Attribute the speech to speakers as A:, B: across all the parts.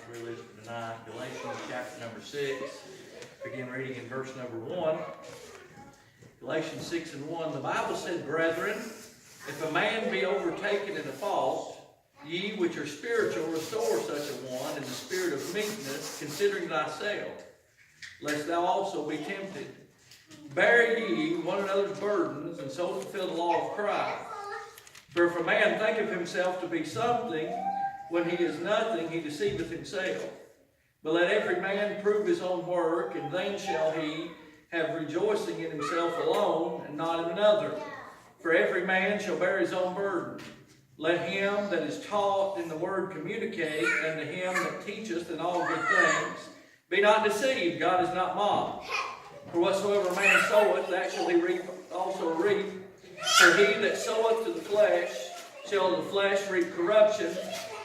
A: we're listening tonight. Galatians chapter number 6. Begin reading in verse number 1. Galatians 6 and 1. The Bible said, Brethren, if a man be overtaken in a fault, ye which are spiritual restore such a one in the spirit of meekness, considering thyself, lest thou also be tempted. Bear ye one another's burdens, and so fulfill the law of Christ. For if a man thinketh himself to be something, when he is nothing, he deceiveth himself. But let every man prove his own work, and then shall he have rejoicing in himself alone, and not in another. For every man shall bear his own burden. Let him that is taught in the word communicate, and to him that teacheth in all good things. Be not deceived, God is not mocked. For whatsoever man soweth, that shall he also reap. For he that soweth to the flesh shall of the flesh reap corruption,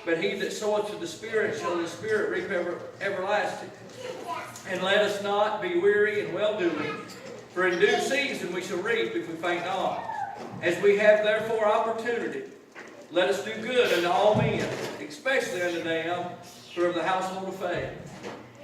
A: but he that soweth to the Spirit shall of the Spirit reap everlasting. And let us not be weary in well-doing, for in due season we shall reap if we faint not. As we have therefore opportunity, let us do good unto all men, especially unto them who are of the household of faith.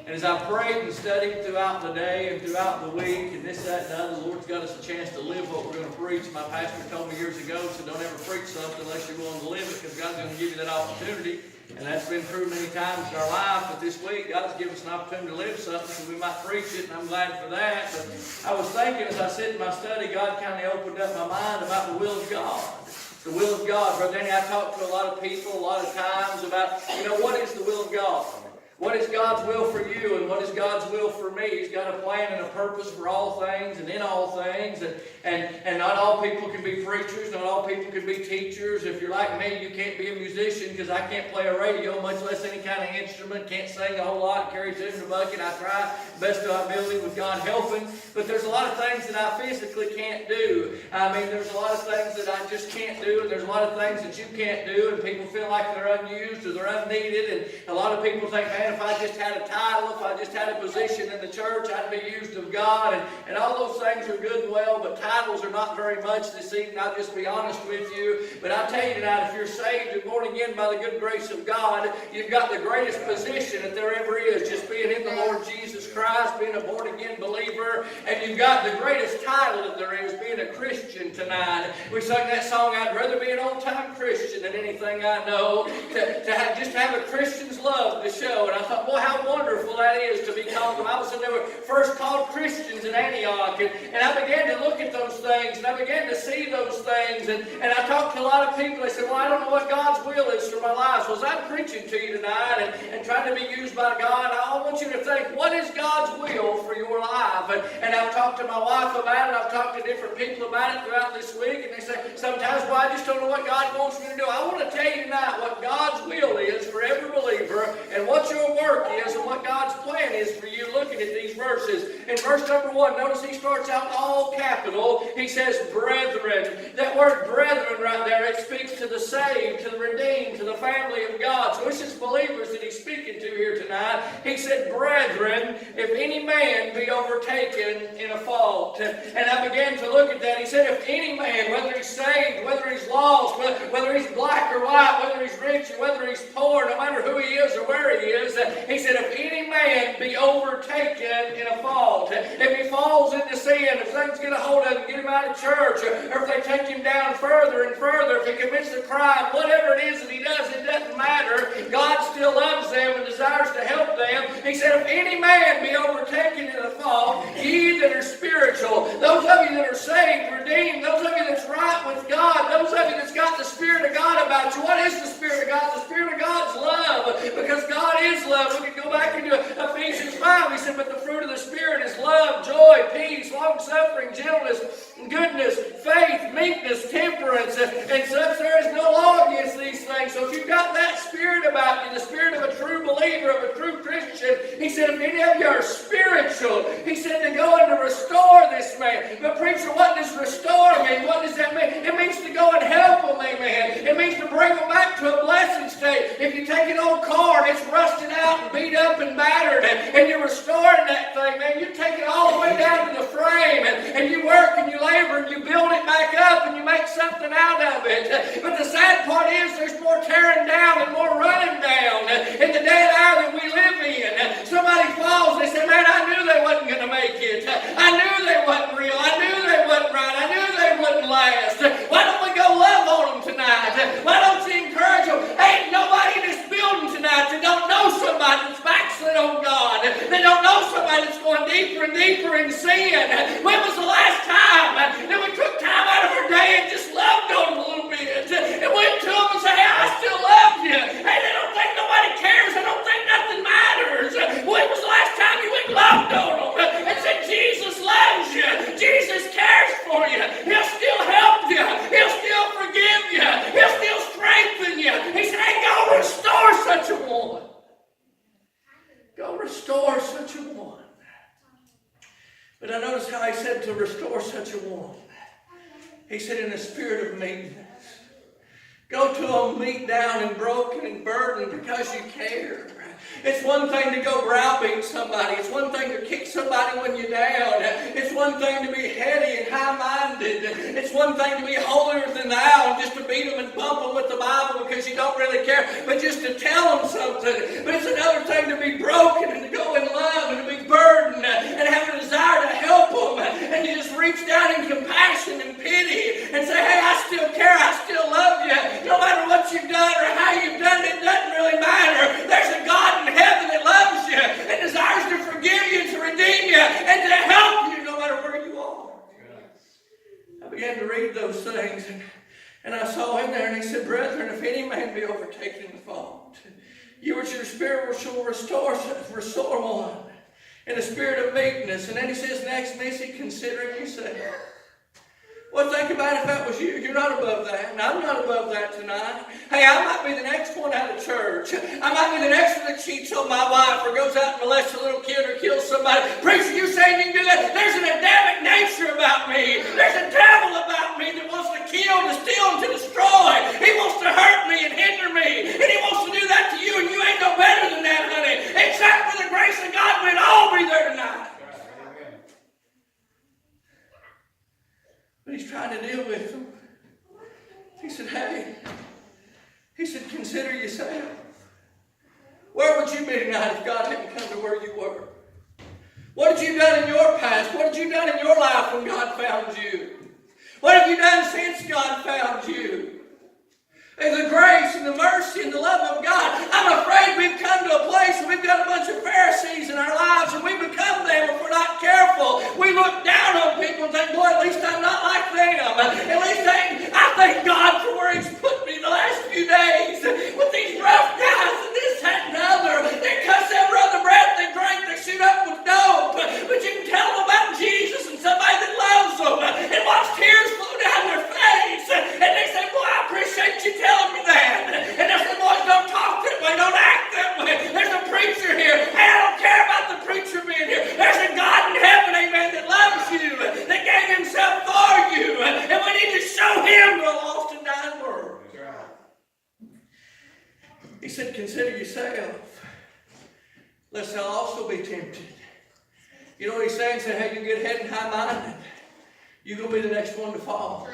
A: And as I prayed and studied throughout the day and throughout the week and this, that, and the other, the Lord's got us a chance to live what we're going to preach. My pastor told me years ago, so don't ever preach something unless you're willing to live it, because God's going to give you that opportunity. And that's been proved many times in our life. But this week, God's given us an opportunity to live something, so we might preach it, and I'm glad for that. But I was thinking as I sit in my study, God kind of opened up my mind about the will of God. The will of God. Brother Danny, I talk to a lot of people a lot of times about, what is the will of God? What is God's will for you, and what is God's will for me? He's got a plan and a purpose for all things and in all things. And not all people can be preachers. Not all people can be teachers. If you're like me, you can't be a musician, because I can't play a radio, much less any kind of instrument. Can't sing a whole lot, carry tune in a bucket. I try best of my ability with God helping. But there's a lot of things that I physically can't do. There's a lot of things that I just can't do. And there's a lot of things that you can't do. And people feel like they're unused or they're unneeded. And a lot of people think, man, if I just had a title, if I just had a position in the church, I'd be used of God. And all those things are good and well, but titles are not very much this evening. I'll just be honest with you. But I tell you tonight, if you're saved and born again by the good grace of God, you've got the greatest position that there ever is, just being in the Lord Jesus Christ, being a born again believer. And you've got the greatest title that there is, being a Christian tonight. We sang that song, I'd rather be an old-time Christian than anything I know. Just have a Christian's love to show. And I thought, boy, how wonderful that is to be called. The Bible said they were first called Christians in Antioch. And I began to look at those things, and I began to see those things. And I talked to a lot of people. They said, well, I don't know what God's will is for my life. So as I'm preaching to you tonight and trying to be used by God, I want you to think, what is God's will for your life? And I've talked to my wife about it. I've talked to different people about it throughout this week. And they say, sometimes, well, I just don't know what God wants me to do. I want to tell you tonight what God's will is for every believer, and what your work is, and what God's plan is for you, looking at these verses. In verse number 1, notice he starts out all capital. He says, brethren. That word brethren right there, it speaks to the saved, to the redeemed, to the family of God. So this is believers that he's speaking to here tonight. He said, brethren, if any man be overtaken in a fault. And I began to look at that. He said, if any man, whether he's saved, whether he's lost, whether he's black or white, whether he's rich or whether he's poor, no matter who he is or where he is, he said, if any man be overtaken in a fault, if he falls into sin, if things get a hold of him, get him out of church, or if they take him down further and further, if he commits a crime, whatever it is that he does, it doesn't matter. God still loves them and desires to help them. He said, if any man be overtaken in a fault, ye that are spiritual, those of you that are saved, redeemed, those of you that's right with God, those of you that's got the Spirit of God about you. What is the Spirit of God? The Spirit of God's love, because God is love. We can go back into Ephesians 5. He said, but the fruit of the Spirit is love, joy, peace, long-suffering, gentleness, goodness, faith, meekness, temperance, and such there is no law against these things. So if you've got that Spirit about you, the Spirit of a true believer, of a true Christian, he said, if any of you are spiritual, he said to go and to restore this man. But preacher, what does restore mean? What does that mean? It means to go and help them, amen. It means to bring them back to a blessed state. If you take an old car and it's rusted out and beat up and battered, and you're restoring that thing, man, you take it all the way down to the frame, and you work and you labor and you build it back up and you make something out of it. But the sad part is there's more tearing down and more running down in the day and hour that we live
B: They don't know somebody that's going deeper and deeper in sin. When was the last time that we took time out of our day and just loved on them a little bit? And went to them and said, hey, I still love you. Hey, they don't think nobody cares. They don't think nothing matters. When was the last time you went and loved on them and said, Jesus loves you. Jesus cares for you. He'll still help you. He'll still forgive you. He'll still strengthen you. He said, hey, go restore such a one. Go restore such a one. But I notice how he said to restore such a one. He said in a spirit of meekness. Go to them beat down and broken and burdened because you care. It's one thing to go browbeat somebody. It's one thing to kick somebody when you're down. It's one thing to be heady and high-minded. It's one thing to be holier than thou and just to beat them and bump them with the Bible because you don't really care, but just to tell them something. But it's another thing to be broken and to go in love and to be burdened and have a desire to help them. And you just reach down in compassion and pity and say, hey, I still care. I still love you. No matter what you've done or how you've done it, it doesn't really matter. There's a God in heaven that loves you and desires to forgive you, to redeem you, and to help you no matter where you are. I began to read those things, and I saw him there, and he said, brethren, if any man be overtaken in the fault, you which your spirit shall restore one in a spirit of meekness. And then he says next, Missy, considering yourself. Well, think about it if that was you. You're not above that, and I'm not above that tonight. Hey, I might be the next one out of church. I might be the next one that cheats on my wife or goes out and molests a little kid or kills somebody. Preacher, you saying you can do that? There's an Adamic nature about me. There's a devil about me that wants to kill, to steal, and to destroy. He wants to hurt me and hinder me, and he wants to do that to you, and you ain't no better than that, honey. Except for the grace of God, we'd all be there tonight. But he's trying to deal with them. He said, hey, he said, consider yourself. Where would you be tonight if God hadn't come to where you were? What had you done in your past? What had you done in your life when God found you? What have you done since God found you? And the grace and the mercy and the love of God. I'm afraid we've come to a place where we've got a bunch of Pharisees in our lives, and we become them if we're not careful. We look down on people and think, boy, at least I'm not like them. At least I thank God for where he's put me the last few days with these rough guys and this, that, and the other. They cuss their brother breath, they drink, they shoot up with dope. But you can tell them about Jesus and somebody that loves them and watch tears flow down their face. And they say, boy, I appreciate you telling me that. And they say, boys, don't talk that way, don't act that way. There's a preacher here. Hey, I don't care about the preacher being here. There's a God in heaven, amen, that loves you, that gave himself for you. And we need to show him to a lost and dying world. He said, consider yourself, lest thou also be tempted. You know what he's saying? He said, hey, you get head and high-minded, you're going to be the next one to fall.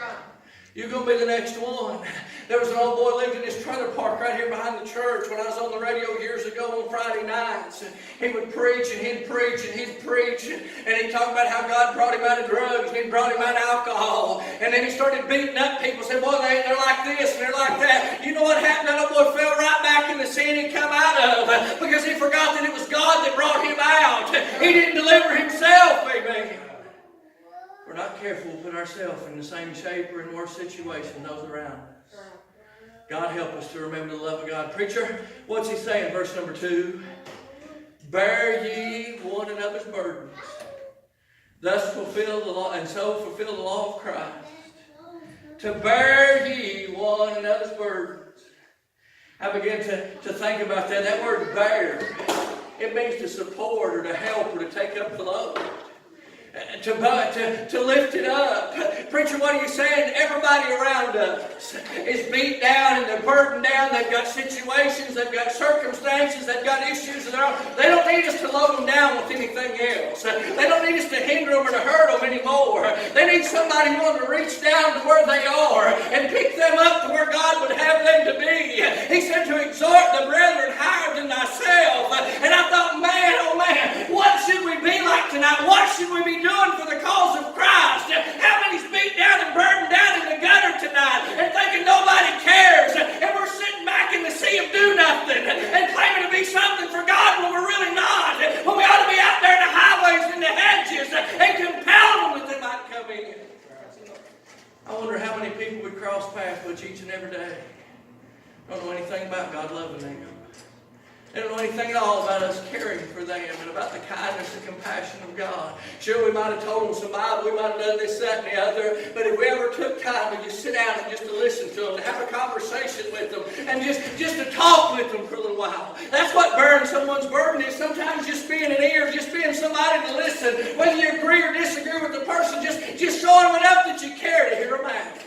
B: You're going to be the next one. There was an old boy lived in this trailer park right here behind the church when I was on the radio years ago on Friday nights. He would preach and he'd preach and he'd preach. And he'd talk about how God brought him out of drugs and he brought him out of alcohol. And then he started beating up people. Said, boy, they're like this and they're like that. You know what happened? That old boy fell right back in the sin he come out of because he forgot that it was God that brought him out. He didn't deliver himself. Amen. We're not careful, we'll put ourselves in the same shape or in worse situation than those around us. God help us to remember the love of God. Preacher, what's he saying? Verse number 2. Bear ye one another's burdens. Thus fulfill the law, and so fulfill the law of Christ. To bear ye one another's burdens. I began to think about that. That word bear, it means to support or to help or to take up the load. To lift it up. Preacher, what are you saying? Everybody around us is beat down and they're burdened down. They've got situations, they've got circumstances, they've got issues of their own. They don't need us to load them down with anything else. They don't need us to hinder them or to hurt them anymore. They need somebody willing to reach down to where they are and pick them up to where God would have them to be. He said to exhort the brethren higher than thyself. And I thought, man, oh man, what should we be like tonight? What should we be doing for the cause of Christ? How many's beat down and burdened down in the gutter tonight and thinking nobody cares, and we're sitting back in the sea of do nothing and claiming to be something for God when we're really not, when we ought to be
A: cross paths with each and every day. Don't know anything about God loving them. They don't know anything at all about us caring for them and about the kindness and compassion of God. Sure, we might have told them some Bible, we might have done this, that, and the other, but if we ever took time to just sit down and just to listen to them, to have a conversation with them, and just to talk with them for a little while, that's what bearing someone's burden is. Sometimes just being an ear, just being somebody to listen, whether you agree or disagree with the person, just showing them enough that you care to hear them out.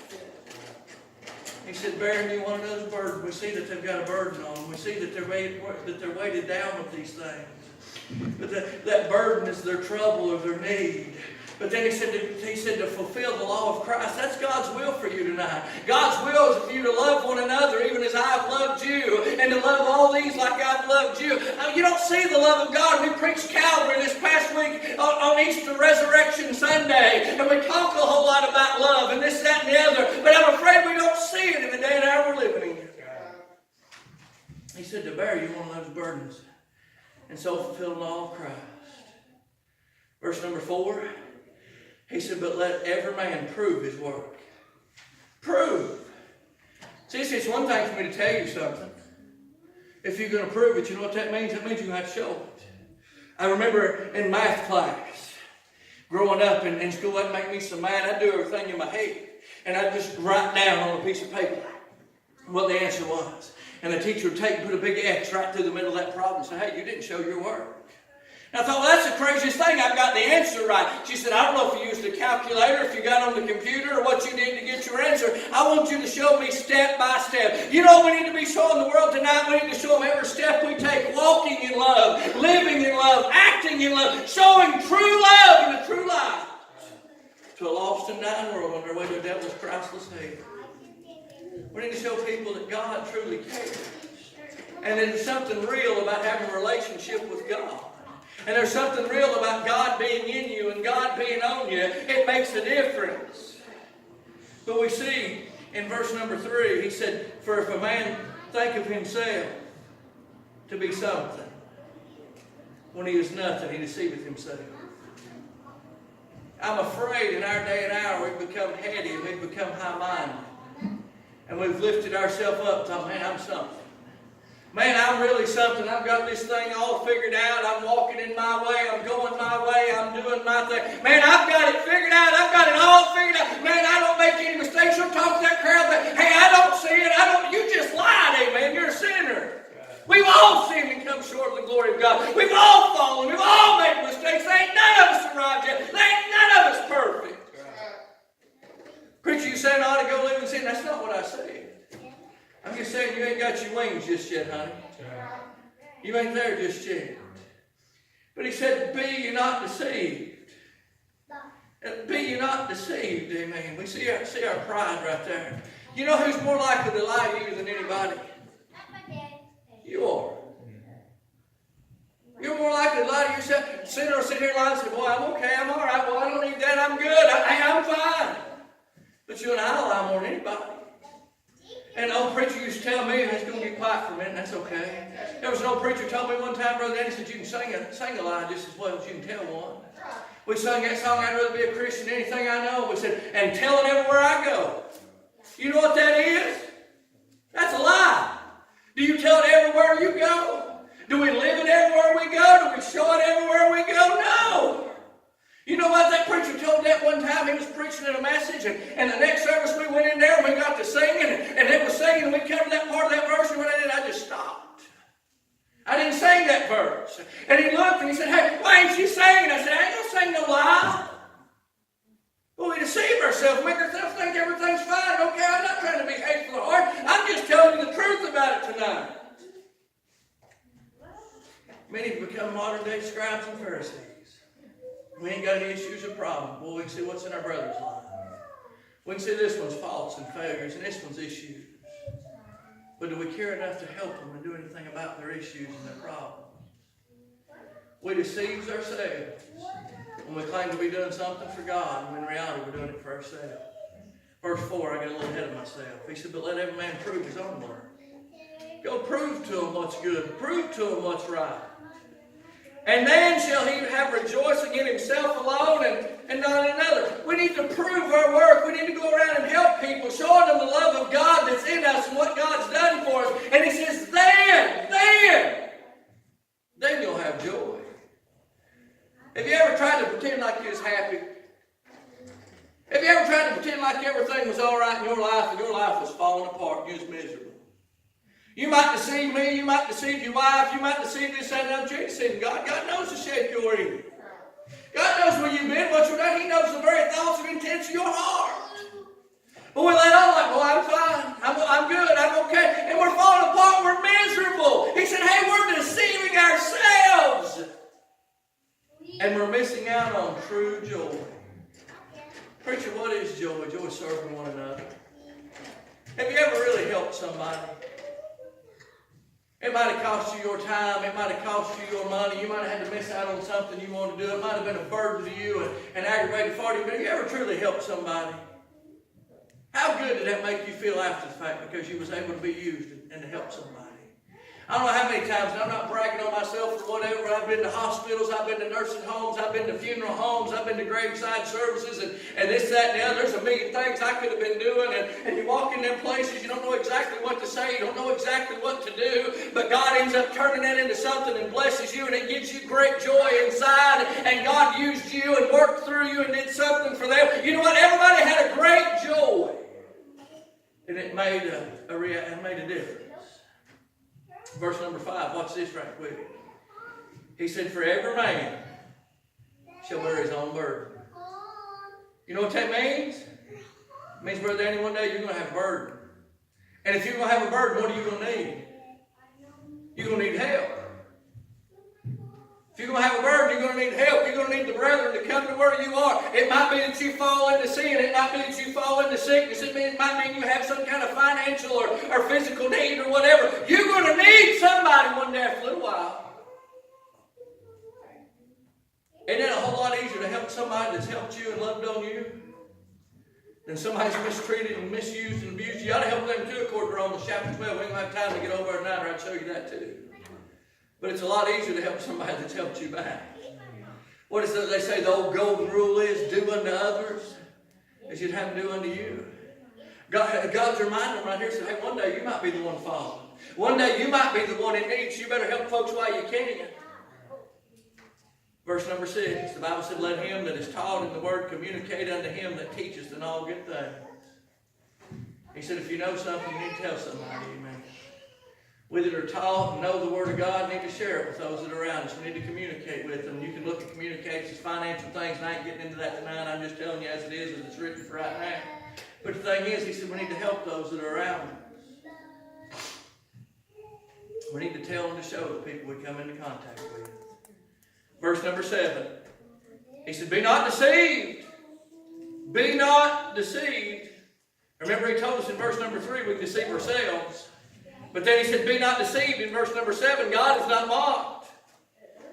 A: He said, bearing you one of those burdens. We see that they've got a burden on them. We see that they're weighted down with these things. But that burden is their trouble or their need. But then he said to fulfill the law of Christ. That's God's will for you tonight. God's will is for you to love one another even as I've loved you, and to love all these like I've loved you. Now, you don't see the love of God. We preached Calvary this past week on Easter Resurrection Sunday, and we talk a whole lot about love and this, that, and the other, but I'm afraid we don't see it in the day and hour we're living in. He said to bear you one of those burdens, and so fulfill the law of Christ. Verse number 4. He said, but let every man prove his work. Prove. See, it's one thing for me to tell you something. If you're going to prove it, you know what that means? That means you have to show it. I remember in math class, growing up in school, that'd make me so mad. I'd do everything in my head. And I'd just write down on a piece of paper what the answer was. And the teacher would take and put a big X right through the middle of that problem and say, hey, you didn't show your work. And I thought, well, that's the craziest thing. I've got the answer right. She said, I don't know if you used a calculator, if you got on the computer, or what you did to get your answer. I want you to show me step by step. You know what we need to be showing the world tonight? We need to show them every step we take, walking in love, living in love, acting in love, showing true love and a true life to a lost and dying world on their way to a devil's Christless hell. We need to show people that God truly cares. And there's something real about having a relationship with God. And there's something real about God being in you and God being on you. It makes a difference. But we see in verse number 3, he said, for if a man think of himself to be something, when he is nothing, he deceiveth himself. I'm afraid in our day and hour we've become heady and we've become high-minded. And we've lifted ourselves up and thought, man, I'm something. Man, I'm really something. I've got this thing all figured out. I'm walking in my way. I'm going my way. I'm doing my thing. Man, I've got it figured out. I've got it all figured out. Man, I don't make any mistakes. Don't talk to that crowd. Hey, I don't see it. You just lied, amen. You're a sinner. We've all sinned and come short of the glory of God. We've all fallen. We've all made mistakes. There ain't none of us arrived yet. There ain't none of us perfect. Preacher, you saying I ought to go live in sin? That's not what I said. I'm just saying you ain't got your wings just yet, honey. You ain't there just yet. But he said, be ye not deceived. Be ye not deceived, amen. We see our pride right there. You know who's more likely to lie to you than anybody? You are. You're more likely to lie to yourself. Sinner will sit here and lie and say, boy, I'm okay, I'm all right. Well, I don't need that, I'm good. I'm fine. But you and I lie more than anybody. And the old preacher used to tell me, and it's going to get quiet for a minute, that's okay. There was an old preacher told me one time, Brother Danny said, you can sing a lie just as well as you can tell one. We sung that song, I'd rather be a Christian than anything I know. We said, and tell it everywhere I go. You know what that is? That's a lie. Do you tell it everywhere you go? Do we live it everywhere we go? Do we show it everywhere we go? No. You know what? That preacher told that one time. He was preaching in a message, and the next service we went in there and we got to singing, and they were singing, and we covered that part of that verse, and when I did, I just stopped. I didn't sing that verse. And he looked and he said, hey, why ain't you singing? I said, I ain't going to sing no lie. Well, we deceive ourselves, make ourselves think everything's fine. Okay, I'm not trying to be hateful or hard. I'm just telling you the truth about it tonight. Many have become modern-day scribes and Pharisees. We ain't got any issues or problems. Well, we can see what's in our brother's life. We can see this one's faults and failures and this one's issues. But do we care enough to help them and do anything about their issues and their problems? We deceive ourselves when we claim to be doing something for God, when in reality we're doing it for ourselves. Verse 4, I got a little ahead of myself. He said, but let every man prove his own work. Go prove to him what's good. Prove to him what's right.
B: And then shall he have rejoicing in himself alone and not in another. We need to prove our work. We need to go around and help people, showing them the love of God that's in us and what God's done for us. And he says, then you'll have joy. Have you ever tried to pretend like you was happy? Have you ever tried to pretend like everything was all right in your life and your life was falling apart and you was miserable? You might deceive me, you might deceive your wife, you might deceive this and that, you're deceiving God. God knows the shape you're in. God knows where you've been, what you're done. He knows the very thoughts and intents of your heart. But we let on like, well, I'm fine, I'm good, I'm okay. And we're falling apart, we're miserable. He said, hey, we're deceiving ourselves. And we're missing out on true joy. Preacher, what is joy? Joy is serving one another. Have you ever really helped somebody? It might have cost you your time. It might have cost you your money. You might have had to miss out on something you wanted to do. It might have been a burden to you and aggravated for you. But have you ever truly helped somebody? How good did that make you feel after the fact because you was able to be used and to help somebody? I don't know how many times, and I'm not bragging on myself or whatever, I've been to hospitals, I've been to nursing homes, I've been to funeral homes, I've been to graveside services, and this, that, and the other. There's a million things I could have been doing, and you walk in them places, you don't know exactly what to say, you don't know exactly what to do, but God ends up turning that into something and blesses you, and it gives you great joy inside, and God used you and worked through you and did something for them. You know what? Everybody had a great joy, and it made a difference. Verse number 5, watch this right quick. He said, for every man shall bear his own burden. You know what that means? It means, Brother Danny, one day you're going to have a burden. And if you're going to have a burden, what are you going to need? You're going to need help. If you're going to have a burden, you're going to need help. You're going to need the brethren to come to where you are. It might be that you fall into sin. It might be that you fall into sickness. It might mean you have some kind of financial or physical need or whatever. You're going to need somebody one day for a little while. Isn't it a whole lot easier to help somebody that's helped you and loved on you than somebody's mistreated and misused and abused you? You ought to help them too, according to Romans chapter 12. We don't have time to get over it tonight, or I'd show you that too. But it's a lot easier to help somebody that's helped you back. What is it they say the old golden rule is? Do unto others as you'd have them do unto you. God's reminding them right here, say, hey, one day you might be the one falling. One day you might be the one in need, so you better help folks while you can. Verse number 6, the Bible said, let him that is taught in the word communicate unto him that teacheth in all good things. He said, if you know something, you need to tell somebody. Amen. We that are taught and know the Word of God need to share it with those that are around us. We need to communicate with them. You can look at communication as financial things, and I ain't getting into that tonight. I'm just telling you as it is, as it's written for right now. But the thing is, he said we need to help those that are around us. We need to tell them to show the people we come into contact with. Verse number 7. He said, be not deceived. Be not deceived. Remember he told us in verse number 3 we deceive ourselves. But then he said, be not deceived in verse number 7. God is not mocked.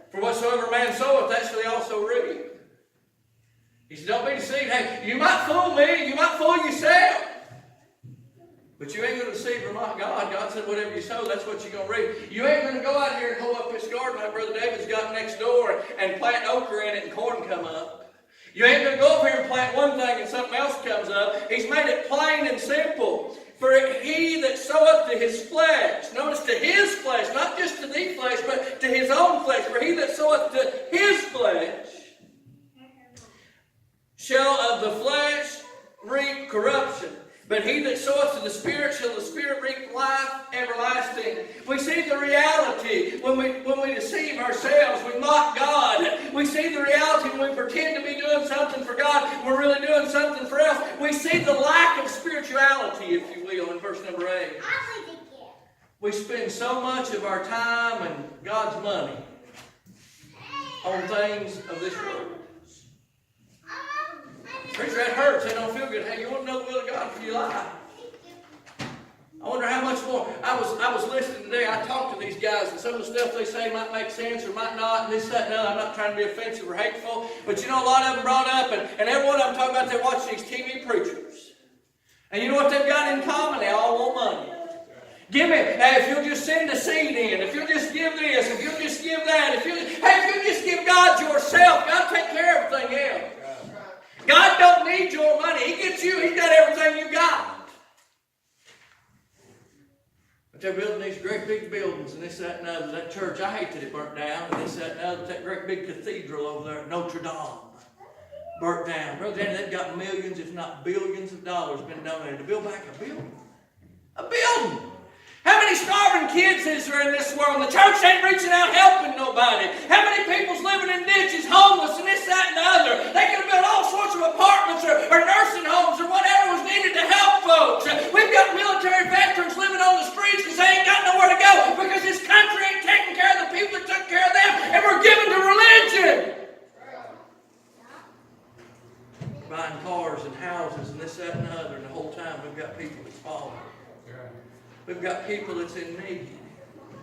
B: For whatsoever man soweth, that shall he also reap. He said, don't be deceived. Hey, you might fool me. You might fool yourself. But you ain't going to deceive or mock God. God said, whatever you sow, that's what you're going to reap. You ain't going to go out here and hoe up this garden like Brother David's got next door and plant okra in it and corn come up. You ain't going to go over here and plant one thing and something else comes up. He's made it plain and simple. For he that soweth to his flesh, notice to his flesh, not just to the flesh, but to his own flesh. For he that soweth to his flesh shall of the flesh reap corruption. But he that soweth to the Spirit shall the Spirit reap life everlasting. We see the reality when we deceive ourselves, we mock God. We see the reality when we pretend to be doing something for God, we're really doing something for us. We see the lack of spirituality, if you will, in verse number 8. We spend so much of our time and God's money on things of this world. Preacher, that hurts. They don't feel good. Hey, you want to know the will of God for your life? I wonder how much more. I was listening today. I talked to these guys, and some of the stuff they say might make sense or might not, and this, that, and the other. I'm not trying to be offensive or hateful, but you know, a lot of them brought up, and every one of them talking about they're watching these TV preachers. And you know what they've got in common? They all want money. Give me, hey, if you'll just send a seed in, if you'll just give this, if you'll just give that, if you yourself, God take care of everything else. God don't need your money. He gets you, He's got everything you got. But they're building these great big buildings and this, that, and other. That church, I hate that it burnt down. And this, that, and other. That great big cathedral over there at Notre Dame burnt down. Brother Danny, they've got millions, if not billions of dollars been donated to build back a building. A building! How many starving kids is there in this world? The church ain't reaching out helping nobody. How many people's living in ditches, homeless, and this, that, and the other? They could have built all sorts of apartments or nursing homes or whatever was needed to help folks. We've got military veterans living on the streets because they ain't got nowhere to go because this country ain't taking care of the people that took care of them, and we're giving to religion. Buying cars and houses and this, that, and the other, and the whole time we've got people that's falling. We've got people that's in need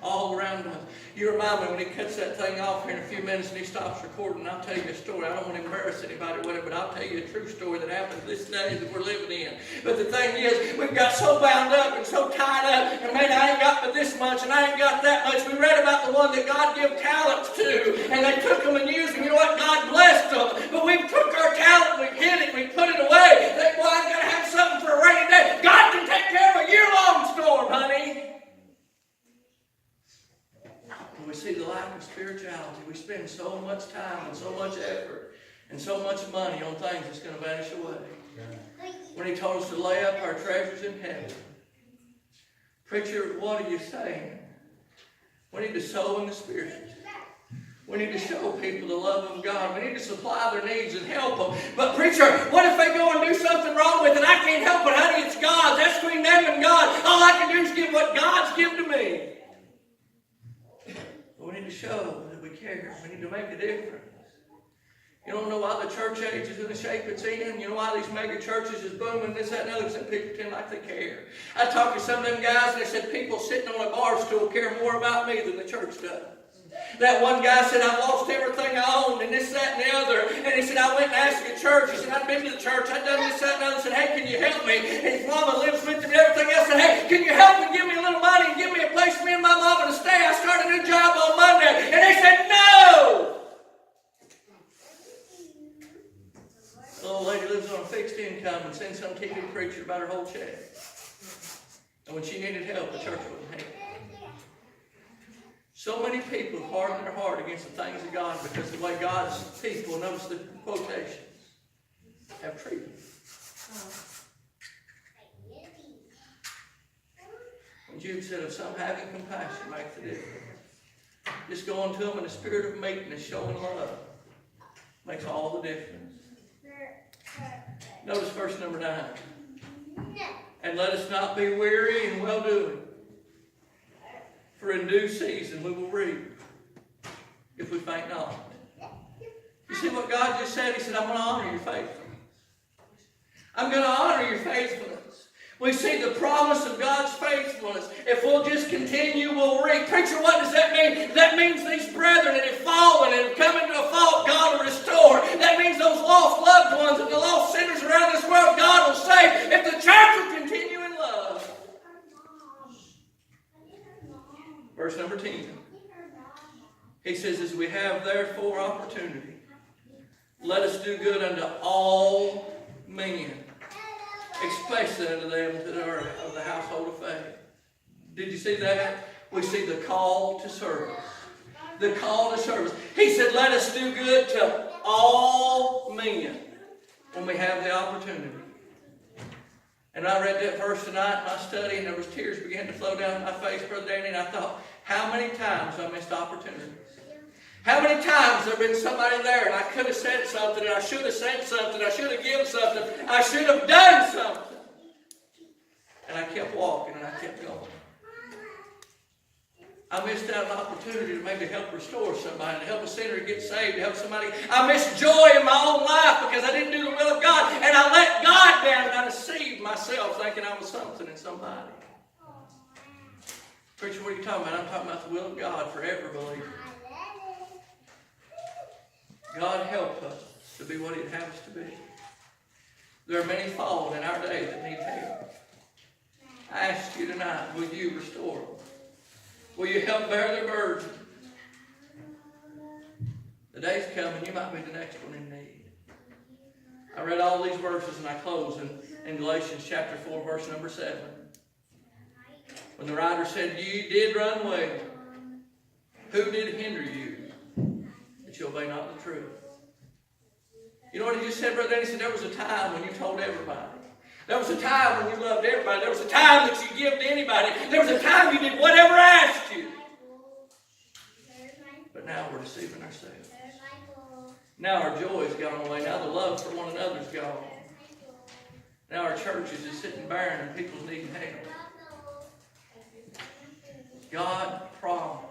B: all around us. You remind me when he cuts that thing off here in a few minutes and he stops recording, I'll tell you a story. I don't want to embarrass anybody with it, but I'll tell you a true story that happened this day that we're living in. But the thing is, we've got so bound up and so tied up, and man, I ain't got but this much and I ain't got that much. We read about the one that God gave talents to, and they took them and used them. You know what? God blessed them. But we took our talent, we hid it, we put it away. Think, well, I've got to have something for a rainy day. God can take care of a year-long storm, honey. We see the lack of spirituality. We spend so much time and so much effort and so much money on things that's going to vanish away. When he told us to lay up our treasures in heaven. Preacher, what are you saying? We need to sow in the Spirit. We need to show people the love of God. We need to supply their needs and help them. But preacher, what if they go and do something wrong with it? I can't help it, honey. It's God. That's between them and God. All I can do is give what God's given to me. We need to show that we care. We need to make a difference. You don't know why the church age is in the shape it's in. You know why these mega churches is booming, this, that, and other. Some people pretend like they care. I talked to some of them guys and they said people sitting on a bar stool care more about me than the church does. That one guy said, I've lost everything I owned and this, that, and the other. And he said, I went and asked the church. He said, I've been to the church. I've done this, that, and the other. He said, hey, can you help me? And his mama lives with him and everything else. I said, hey, can you help me? Give me a little money and give me a place for me and my mama to stay. I started a new job on Monday. And they said, no. The little lady lives on a fixed income and sends some TV preacher about her whole check. And when she needed help, the church wouldn't help. So many people have hardened their heart against the things of God because of the way God's people, notice the quotations, have treated them. When Jude said, of some having compassion makes the difference. Just going to them in a spirit of meekness, showing love, makes all the difference. Notice verse number 9. And let us not be weary in well-doing. For in due season we will reap if we faint not. You see what God just said? He said, I'm going to honor your faithfulness. I'm going to honor your faithfulness. We see the promise of God's faithfulness. If we'll just continue, we'll reap. Preacher, what does that mean? That means these brethren that have fallen and have come into a fault, God will restore. That means those lost loved ones and the lost sinners around this world, God will save. If the church will continue in love. Verse number 10. He says, as we have therefore opportunity, let us do good unto all men, especially unto them that are of the household of faith. Did you see that? We see the call to service. The call to service. He said, let us do good to all men when we have the opportunity. And I read that verse tonight in my study, and there was tears began to flow down my face, Brother Danny, and I thought, how many times I missed opportunities? How many times there been somebody there and I could have said something, and I should have said something, I should have given something, I should have done something. And I kept walking and I kept going. I missed out an opportunity to maybe help restore somebody, to help a sinner get saved, to help somebody. I missed joy in my own life because I didn't do the will of God, and I let God down, and I deceived myself thinking I was something in somebody. Preacher, what are you talking about? I'm talking about the will of God for every believer. God help us to be what He'd have us to be. There are many fallen in our day that need help. I ask you tonight, will you restore them? Will you help bear their burden? The
A: day's coming, you might be the next one in need. I read all these verses and I close in Galatians chapter 4, verse number 7. When the writer said, you did run well, who did hinder you that you obey not the truth? You know what he just said, Brother Danny? He said, there was a time when you told everybody. There was a time when you loved everybody. There was a time that you give to anybody. There was a time you did whatever I asked you. But now we're deceiving ourselves. Now our joy has gone away. Now the love for one another is gone. Now our churches is sitting barren and people's needing help. God promised,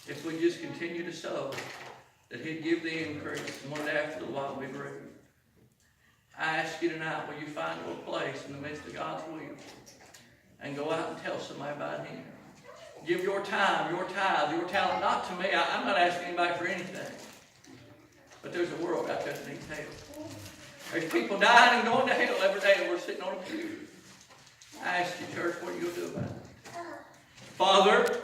A: if we just continue to sow, that He'd give the increase, and one day after a while we reap. I ask you tonight, will you find a place in the midst of God's will and go out and tell somebody about Him? Give your time, your tithe, your talent, not to me. I'm not asking anybody for anything. But there's a world out there that needs help. There's people dying and going to hell every day, and we're sitting on a pew. I ask you, church, what are you going to do about it? Father,